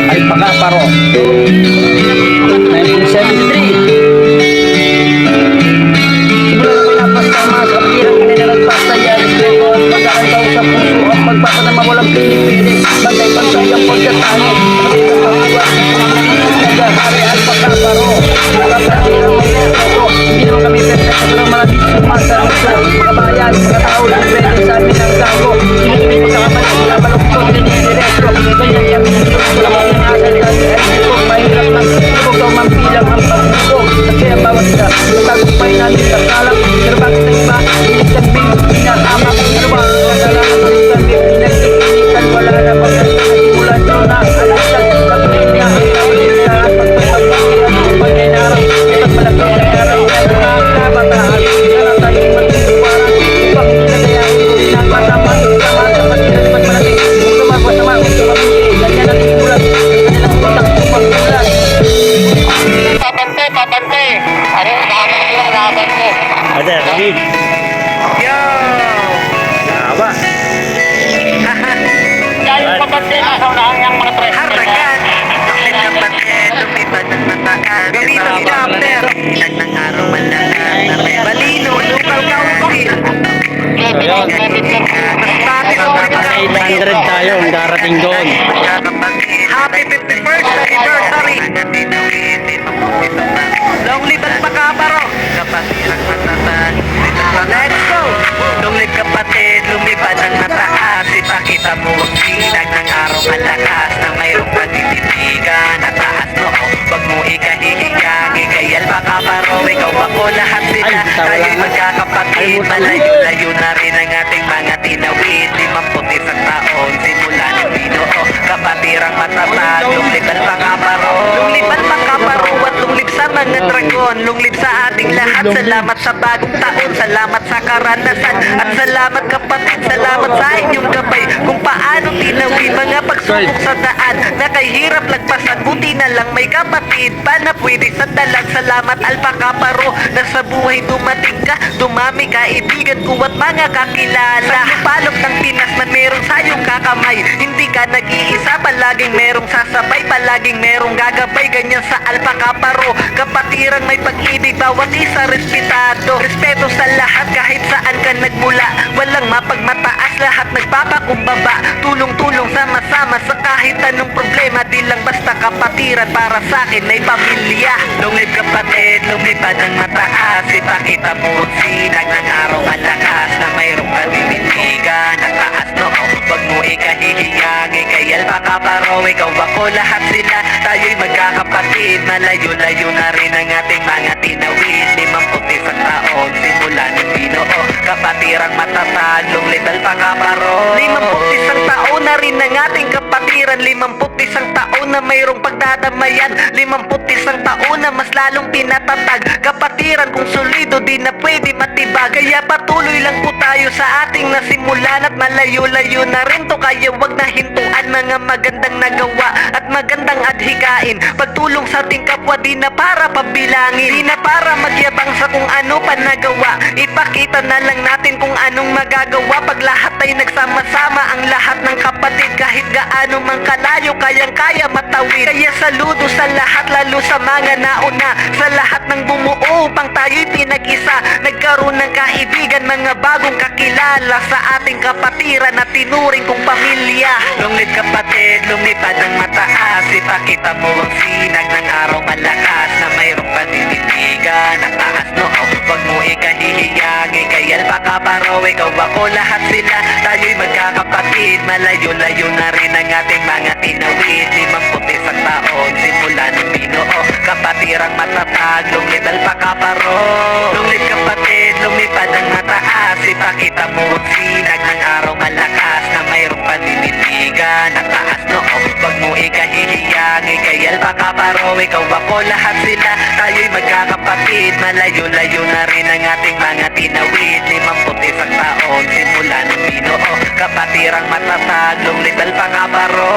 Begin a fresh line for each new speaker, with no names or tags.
Alpaca Paro 1973. Simula na pinapas tama sa kapirang pininalag sa yaris ko at pagkakantaw sa puso at pagpapanama walang pinipilis. Bantay-bantay ang pagkatangit. Nagahari Alpaca Paro. Nakapirang may respeto. Hindi naman kami perfecto pero malapit sumasa ang sa kabayan. Pagkatao ng pwede sa amin ang gago. Hindi kami pagkakamali. Wala baluktot. Hindi diretso. Kanya yamin ang gusto. Wala kami asal kasi ay ito. Mahirap lang. Ibog daw mampilang ang pagbuto. Kasi ang bawat isa. Nagtagumpay natin sa kalang. Pero bakit ang iba? Pinagsagbing pinatama. Ano ba? Kasalanan ng kami. Pinagsagbing wala na pagkasimulan nyo na. Alasal. Kapag niya ang tawin nila at pagpapagpapilan ng pag-inarang. Ito't malaki ang araw. Pero nakakabataan. Sana tayong magtitiwaran. Upang hinagayahin ko rin ang masama. Sama sa pagkilan naman malaki. Kung tumagwas naman, kung tumagwas. Ganyan ang simulan. Kanilang utak tumagpulan.
Papante. Ano yung naman yung laban ko?
Ada, Khalid.
Yo!
Yawa.
Dahil papante na sa unahan yung mga tres.
Haragan, bakit kapatid, lumipad ng mataas.
Ganito si Dapner.
Ilag ng araw malangan na may balino, lupaw kaunti.
Ayun. Nasa 800 tayo ang darating doon.
Happy 51st anniversary! Long live ang Pacaparo! Kapatiran matatag, let's go! Long live kapatid, lumipad ang mataas. Ipakita mo ang sinag ng araw malakas na mayroong pagtititigan at taas noo. Wag mo ikahihigang, ikayal Pacaparo. Ikaw ako lahat sila,
Ay, tawa
tayo'y
lang.
magkakapatid. Malayo-layo na rin ang ating mga tinawid. 51 taon, simula ng Binoo. Kapatirang matatag, lunglib ang Pacaparo. Lunglib ang Pacaparo at lunglib sa mga dragon. Lunglib sa ating lahat. Salamat sa bagong taon, salamat sa karanasan. At salamat kapatid, salamat sa inyong gabay. Kung paano tinawid mga pagsubok sa daan. Nakahirap lagpasan, buti na lang may kapatid pa na pwede sa dalag. Salamat Alpacaparo na sa buhay dumating ka. Dumami kaibigan ko at mga kakilala. Sa palok ng Pinas man merong sayong kakamay. Hindi ka nag-iisa, palaging merong sasabay. Palaging merong gagabay, ganyan sa Alpacaparo. Kapatirang may pag-ibig, bawat isa respetado. Respeto sa lahat kahit saan ka nagmula. Walang mapagmataas, lahat nagpapakumbaba. Tulong-tulong sama-sama sa kahit anong problema. Di lang basta kapatiran, para sa akin ay pamilya. Lunglib kapatid, lumipad ang mataas. Ipakita mo ang sinag ng araw malakas na mayroong paninindigan at taas noo. Wag mo ikahihiyang, ikayal Pacaparo. Ikaw ako lahat sila, tayo'y magkakapatid. Malayo-layo na rin ang ating mga tinawid. 51 taon, simula ng Binoo. Kapatirang matatag, lunglib ang Pacaparo. 51 taon na rin ang ating kapatiran. 51 taon na mayroong pagdadamayan. 51 taon na mas lalong pinatatag. Kapatiran kung solido, di na pwede matibag. Kaya patuloy lang po tayo sa ating nasimulan. At malayo-layo na rin to, kaya wag na hintuan. Mga magandang nagawa at magandang adhikain. Pagtulong sa ating kapwa, di na para pabilangin. Di na para magyabang sa kung ano pa nagawa. Ipakita na lang natin kung anong magagawa. Pag lahat ay nagsama-sama, ang lahat ng kapatid, kahit gaano man kalayo, kayang-kaya matawid. Kaya saludo sa lahat, lalo sa mga nauna. Sa lahat ng bumuo upang tayo'y pinag-isa. Nagkaroon ng kaibigan, mga bagong kakilala sa ating kapatiran na tinuring kong pamilya. Lunglib kapatid, lumipad ang mataas. Ipakita mo ang sinag ng araw malakas na mayroong paninindigan at taas noo. Wag mo ikahihiyang, ikayal Pacaparo. Ikaw ako lahat sila, tayo'y magkakapatid. Malayo-layo na rin ang ating mga tinawid. 51 taon, simula ng Binoo. Kapatirang matatag, lunglib ang Pacaparo. Lunglib kapatid, lumipad ang mataas. Ipakita mo ang sinag ng araw malakas na mayroong paninindigan at taas noo. Wag mo ikahihiyang, ikayal Pacaparo. Ikaw ako lahat sila, tayo'y magkakapatid. Malayo-layo na rin ang ating mga tinawid. 51 taon, simula ng Binoo. Kapatirang matatag, lunglib ang Pacaparo.